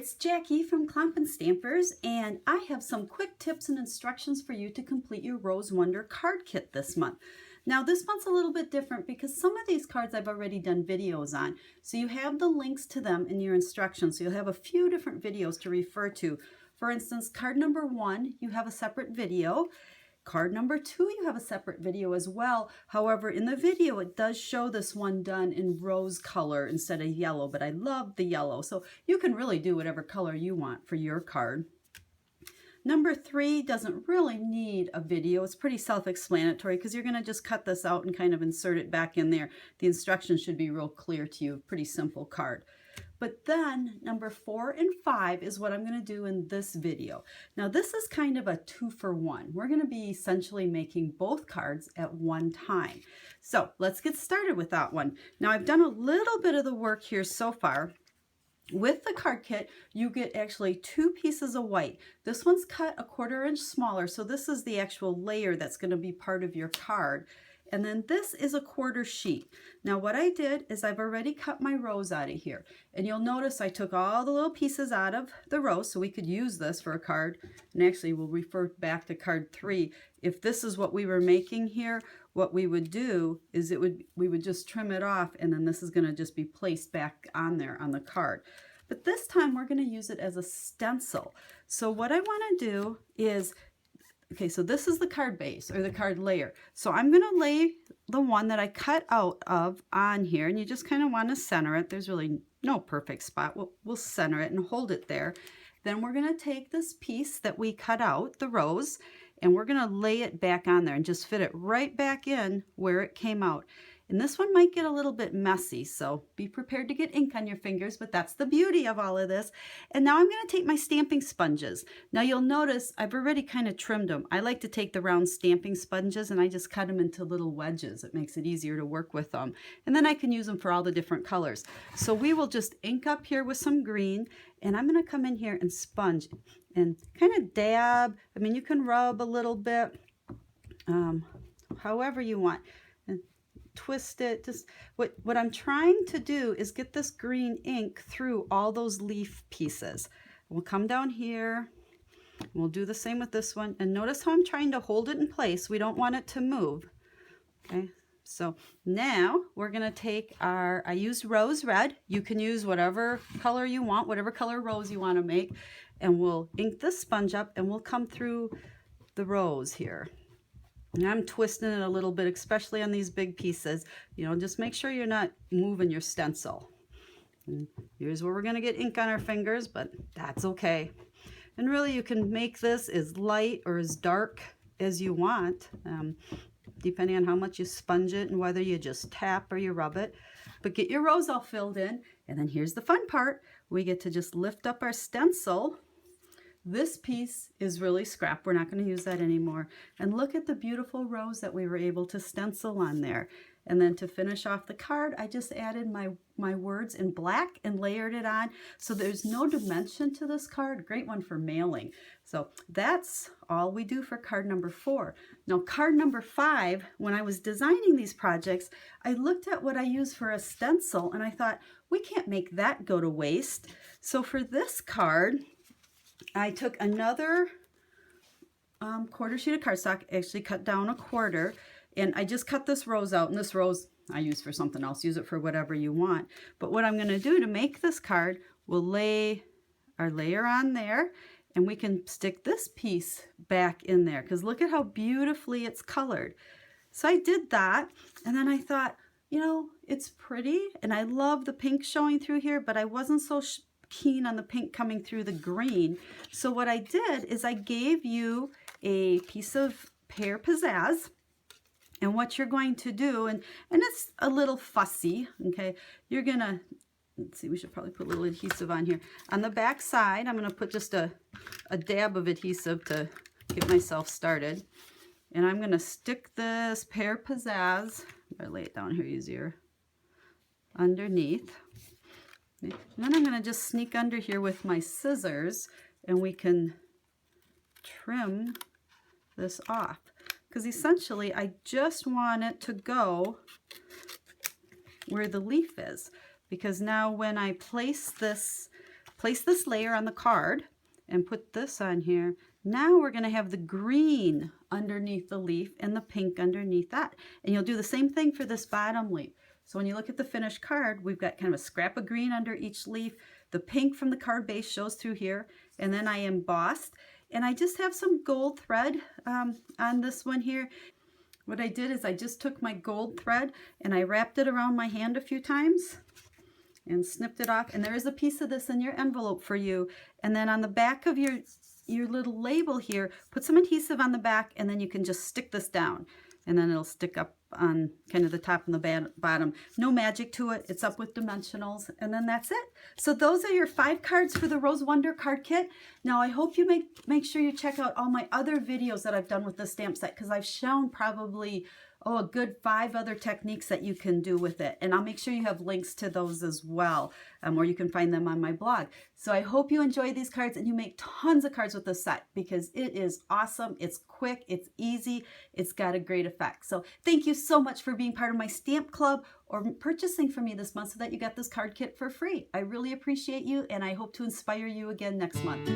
it's Jackie from Stampin' Stampers, and I have some quick tips and instructions for you to complete your Rose Wonder card kit this month. Now this month's a little bit different because some of these cards I've already done videos on, so you have the links to them in your instructions, so you'll have a few different videos to refer to. For instance, card number 1, you have a separate video. Card number 2, you have a separate video as well. However, in the video, it does show this one done in rose color instead of yellow, but I love the yellow. So you can really do whatever color you want for your card. Number 3 doesn't really need a video. It's pretty self-explanatory because you're going to just cut this out and kind of insert it back in there. The instructions should be real clear to you. Pretty simple card. But then number 4 and 5 is what I'm going to do in this video. Now this is kind of a 2-for-1. We're going to be essentially making both cards at one time. So let's get started with that one. Now I've done a little bit of the work here so far. With the card kit, you get actually 2 pieces of white. This one's cut a 1/4 inch smaller, so this is the actual layer that's going to be part of your card. And then this is a 1/4 sheet. Now what I did is I've already cut my rose out of here. And you'll notice I took all the little pieces out of the rose so we could use this for a card. And actually we'll refer back to card 3. If this is what we were making here, what we would do is we would just trim it off, and then this is going to just be placed back on there on the card. But this time we're going to use it as a stencil. So what I want to do is, okay, so this is the card base or the card layer. So I'm going to lay the one that I cut out of on here, and you just kind of want to center it. There's really no perfect spot. We'll center it and hold it there. Then we're going to take this piece that we cut out, the rose, and we're going to lay it back on there and just fit it right back in where it came out. And this one might get a little bit messy, so be prepared to get ink on your fingers, but that's the beauty of all of this. And now I'm going to take my stamping sponges. Now you'll notice I've already kind of trimmed them. I like to take the round stamping sponges and I just cut them into little wedges. It makes it easier to work with them. And then I can use them for all the different colors. So we will just ink up here with some green, and I'm going to come in here and sponge and kind of dab. I mean, you can rub a little bit, however you want. Twist it. Just what I'm trying to do is get this green ink through all those leaf pieces. We'll come down here. We'll do the same with this one. And notice how I'm trying to hold it in place. We don't want it to move. Okay. So now we're going to take I used rose red. You can use whatever color you want, whatever color rose you want to make. And we'll ink this sponge up and we'll come through the rose here. And I'm twisting it a little bit, especially on these big pieces. You know, just make sure you're not moving your stencil. And here's where we're going to get ink on our fingers, but that's okay. And really, you can make this as light or as dark as you want, depending on how much you sponge it and whether you just tap or you rub it. But get your rose all filled in. And then here's the fun part. We get to just lift up our stencil. This piece is really scrap. We're not going to use that anymore. And look at the beautiful rose that we were able to stencil on there. And then to finish off the card, I just added my words in black and layered it on. So there's no dimension to this card. Great one for mailing. So that's all we do for card number 4. Now card number 5, when I was designing these projects, I looked at what I use for a stencil and I thought, we can't make that go to waste. So for this card, I took another 1/4 sheet of cardstock, actually cut down a 1/4, and I just cut this rose out. And this rose I use for something else. Use it for whatever you want. But what I'm going to do to make this card, we'll lay our layer on there, and we can stick this piece back in there because look at how beautifully it's colored. So I did that, and then I thought, you know, it's pretty, and I love the pink showing through here, but I wasn't so keen on the pink coming through the green. So what I did is I gave you a piece of pear pizzazz, and what you're going to do, and it's a little fussy, okay, you're gonna, let's see, we should probably put a little adhesive on here. On the back side, I'm gonna put just a dab of adhesive to get myself started, and I'm gonna stick this pear pizzazz, I lay it down here easier, underneath. And then I'm going to just sneak under here with my scissors, and we can trim this off. Because essentially, I just want it to go where the leaf is. Because now when I place this place this layer on the card and put this on here. Now we're going to have the green underneath the leaf and the pink underneath that. And you'll do the same thing for this bottom leaf. So when you look at the finished card, we've got kind of a scrap of green under each leaf. The pink from the card base shows through here. And then I embossed. And I just have some gold thread on this one here. What I did is I just took my gold thread and I wrapped it around my hand a few times and snipped it off. And there is a piece of this in your envelope for you. And then on the back of your little label here, put some adhesive on the back, and then you can just stick this down. And then it'll stick up on kind of the top and the bottom. No magic to it. It's up with dimensionals. And then that's it. So those are your 5 cards for the Rose Wonder card kit. Now I hope you make sure you check out all my other videos that I've done with the stamp set, because I've shown probably a good 5 other techniques that you can do with it. And I'll make sure you have links to those as well, or you can find them on my blog. So I hope you enjoy these cards and you make tons of cards with this set, because it is awesome. It's quick, it's easy, it's got a great effect. So thank you so much for being part of my stamp club or purchasing from me this month so that you got this card kit for free. I really appreciate you, and I hope to inspire you again next month.